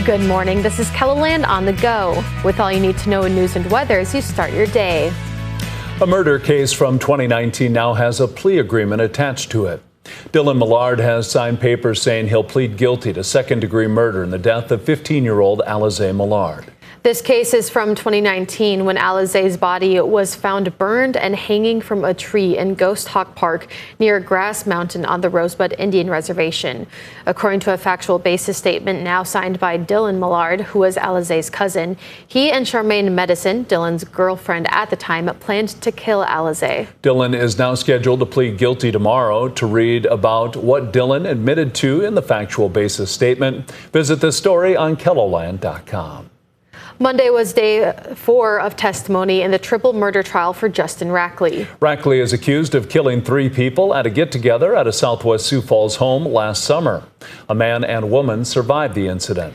Good morning. This is KELOLAND on the go with all you need to know in news and weather as you start your day. A murder case from 2019 now has a plea agreement attached to it. Dylan Millard has signed papers saying he'll plead guilty to second-degree murder in the death of 15-year-old Alize Millard. This case is from 2019 when Alize's body was found burned and hanging from a tree in Ghost Hawk Park near Grass Mountain on the Rosebud Indian Reservation. According to a factual basis statement now signed by Dylan Millard, who was Alize's cousin, he and Charmaine Medicine, Dylan's girlfriend at the time, planned to kill Alize. Dylan is now scheduled to plead guilty tomorrow. To read about what Dylan admitted to in the factual basis statement, visit this story on KELOLAND.com. Monday was day 4 of testimony in the triple murder trial for Justin Rackley. Rackley is accused of killing 3 people at a get-together at a Southwest Sioux Falls home last summer. A man and woman survived the incident.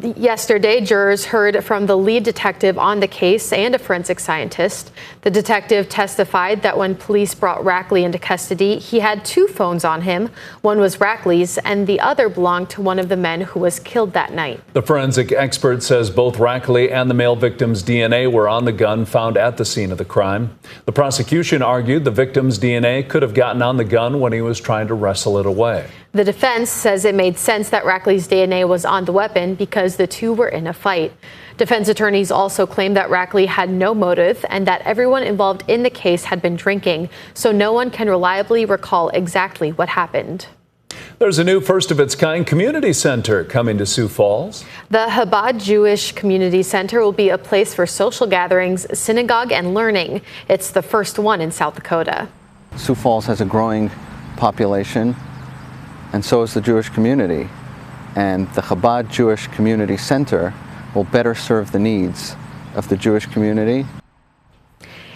Yesterday, jurors heard from the lead detective on the case and a forensic scientist. The detective testified that when police brought Rackley into custody, he had 2 phones on him. One was Rackley's and the other belonged to one of the men who was killed that night. The forensic expert says both Rackley and the male victim's DNA were on the gun found at the scene of the crime. The prosecution argued the victim's DNA could have gotten on the gun when he was trying to wrestle it away. The defense says it made sense that Rackley's DNA was on the weapon because the two were in a fight. Defense attorneys also claim that Rackley had no motive and that everyone involved in the case had been drinking, so no one can reliably recall exactly what happened. There's a new first-of-its-kind community center coming to Sioux Falls. The Chabad Jewish Community Center will be a place for social gatherings, synagogue, and learning. It's the first one in South Dakota. Sioux Falls has a growing population, and so is the Jewish community. And the Chabad Jewish Community Center will better serve the needs of the Jewish community.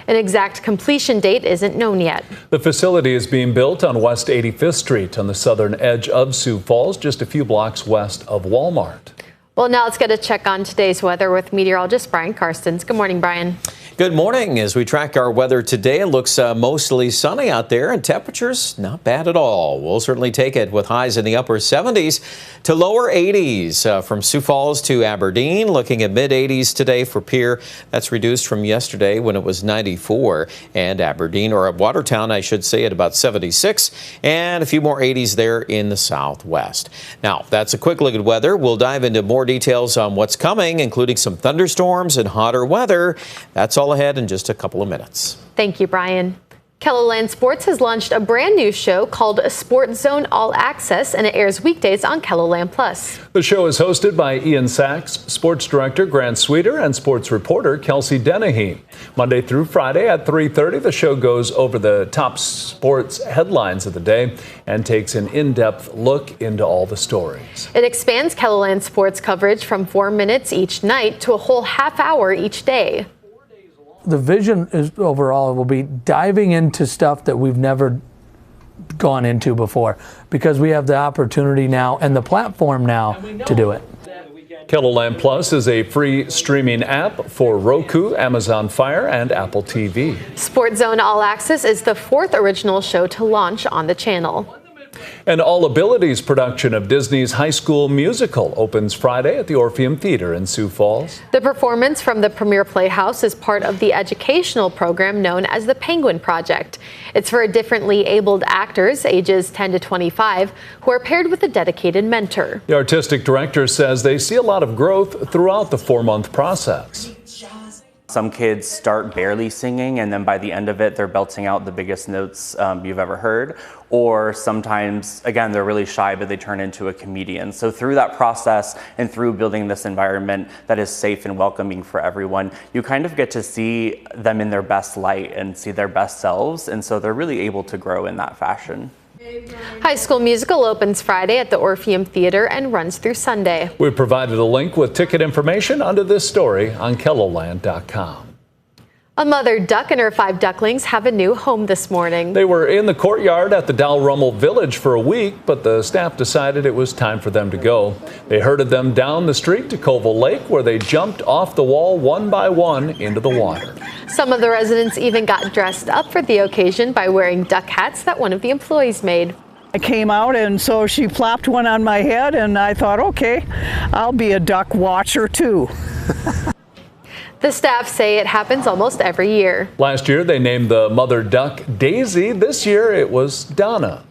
An exact completion date isn't known yet. The facility is being built on West 85th Street on the southern edge of Sioux Falls, just a few blocks west of Walmart. Well, now let's get a check on today's weather with meteorologist Brian Karstens. Good morning, Brian. Good morning. As we track our weather today, it looks mostly sunny out there and temperatures not bad at all. We'll certainly take it with highs in the upper 70s to lower 80s from Sioux Falls to Aberdeen. Looking at mid 80s today for Pierre. That's reduced from yesterday when it was 94, and Aberdeen, or at Watertown, I should say, at about 76, and a few more 80s there in the southwest. Now, that's a quick look at weather. We'll dive into more details on what's coming, including some thunderstorms and hotter weather. That's all ahead in just a couple of minutes. Thank you, Brian. KELOLAND Sports has launched a brand new show called Sports Zone All Access, and it airs weekdays on KELOLAND Plus. The show is hosted by Ian Sachs, sports director Grant Sweeter, and sports reporter Kelsey Dennehy. Monday through Friday at 3:30, the show goes over the top sports headlines of the day and takes an in-depth look into all the stories. It expands KELOLAND Sports coverage from 4 minutes each night to a whole half hour each day. The vision is overall will be diving into stuff that we've never gone into before, because we have the opportunity now and the platform now to do it. KELOLAND Plus is a free streaming app for Roku, Amazon Fire, and Apple TV. Sports Zone All Access is the 4th original show to launch on the channel. An All Abilities production of Disney's High School Musical opens Friday at the Orpheum Theater in Sioux Falls. The performance from the Premier Playhouse is part of the educational program known as the Penguin Project. It's for differently abled actors ages 10 to 25 who are paired with a dedicated mentor. The artistic director says they see a lot of growth throughout the 4-month process. Some kids start barely singing, and then by the end of it, they're belting out the biggest notes you've ever heard. Or sometimes, again, they're really shy, but they turn into a comedian. So through that process and through building this environment that is safe and welcoming for everyone, you kind of get to see them in their best light and see their best selves. And so they're really able to grow in that fashion. High School Musical opens Friday at the Orpheum Theater and runs through Sunday. We've provided a link with ticket information under this story on KELOLAND.com. A mother duck and her 5 ducklings have a new home this morning. They were in the courtyard at the Dalrymple Village for a week, but the staff decided it was time for them to go. They herded them down the street to Colville Lake, where they jumped off the wall one by one into the water. Some of the residents even got dressed up for the occasion by wearing duck hats that one of the employees made. I came out, and so she plopped one on my head, and I thought, okay, I'll be a duck watcher too. The staff say it happens almost every year. Last year, they named the mother duck Daisy. This year, it was Donna.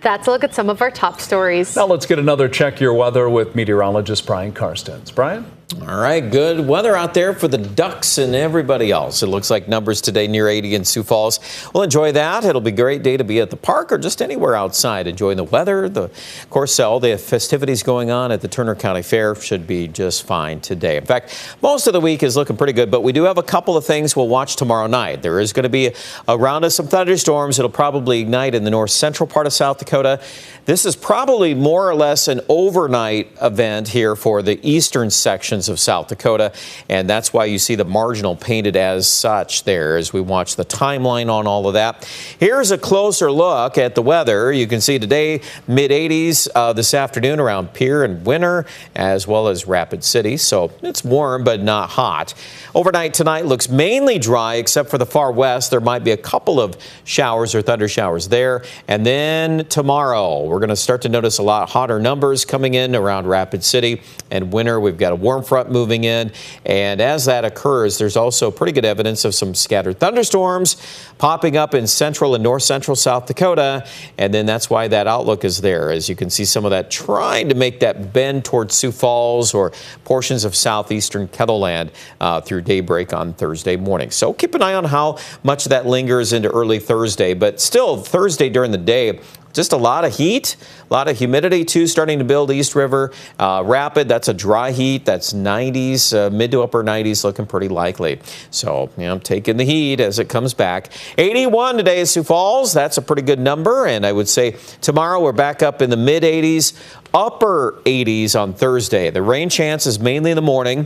That's a look at some of our top stories. Now let's get another Check Your Weather with meteorologist Brian Karstens. Brian? All right, good weather out there for the ducks and everybody else. It looks like numbers today near 80 in Sioux Falls. We'll enjoy that. It'll be a great day to be at the park or just anywhere outside enjoying the weather. Of course, all the festivities going on at the Turner County Fair should be just fine today. In fact, most of the week is looking pretty good, but we do have a couple of things we'll watch tomorrow night. There is going to be around us some thunderstorms. It'll probably ignite in the north central part of South Dakota. This is probably more or less an overnight event here for the eastern sections of South Dakota, and that's why you see the marginal painted as such there as we watch the timeline on all of that. Here's a closer look at the weather. You can see today mid-80s this afternoon around Pierre and Winter as well as Rapid City, so it's warm but not hot. Overnight tonight looks mainly dry except for the far west. There might be a couple of showers or thunder showers there, and then tomorrow we're going to start to notice a lot hotter numbers coming in around Rapid City and Winter. We've got a warm front moving in, and as that occurs, there's also pretty good evidence of some scattered thunderstorms popping up in central and north central South Dakota, and then that's why that outlook is there. As you can see, some of that trying to make that bend towards Sioux Falls or portions of southeastern Kettleland through daybreak on Thursday morning. So keep an eye on how much that lingers into early Thursday, but still Thursday during the day, just a lot of heat, a lot of humidity too starting to build East River. Rapid, that's a dry heat. That's 90s, mid to upper 90s looking pretty likely. So, taking the heat as it comes back. 81 today at Sioux Falls. That's a pretty good number. And I would say tomorrow we're back up in the mid 80s, upper 80s on Thursday. The rain chance is mainly in the morning.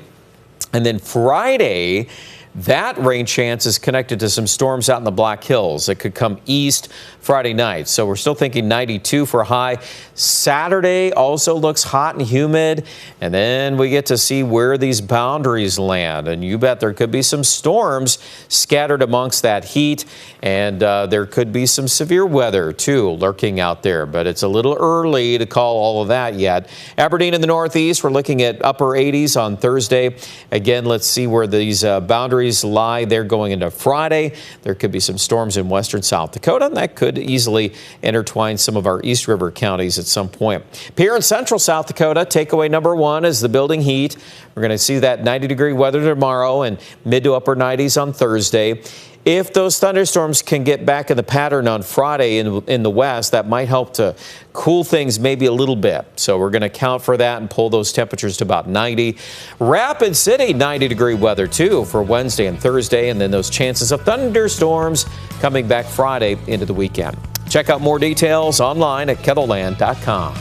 And then Friday, that rain chance is connected to some storms out in the Black Hills that could come east Friday night. So we're still thinking 92 for a high. Saturday also looks hot and humid. And then we get to see where these boundaries land. And you bet there could be some storms scattered amongst that heat. And there could be some severe weather, too, lurking out there. But it's a little early to call all of that yet. Aberdeen in the northeast, we're looking at upper 80s on Thursday. Again, let's see where these boundaries lie. They're going into Friday. There could be some storms in western South Dakota, and that could easily intertwine some of our East River counties at some point. Here in central South Dakota, takeaway number one is the building heat. We're going to see that 90-degree weather tomorrow and mid to upper 90s on Thursday. If those thunderstorms can get back in the pattern on Friday in the west, that might help to cool things maybe a little bit. So we're going to count for that and pull those temperatures to about 90. Rapid City, 90-degree weather, too, for Wednesday and Thursday. And then those chances of thunderstorms coming back Friday into the weekend. Check out more details online at kettleland.com.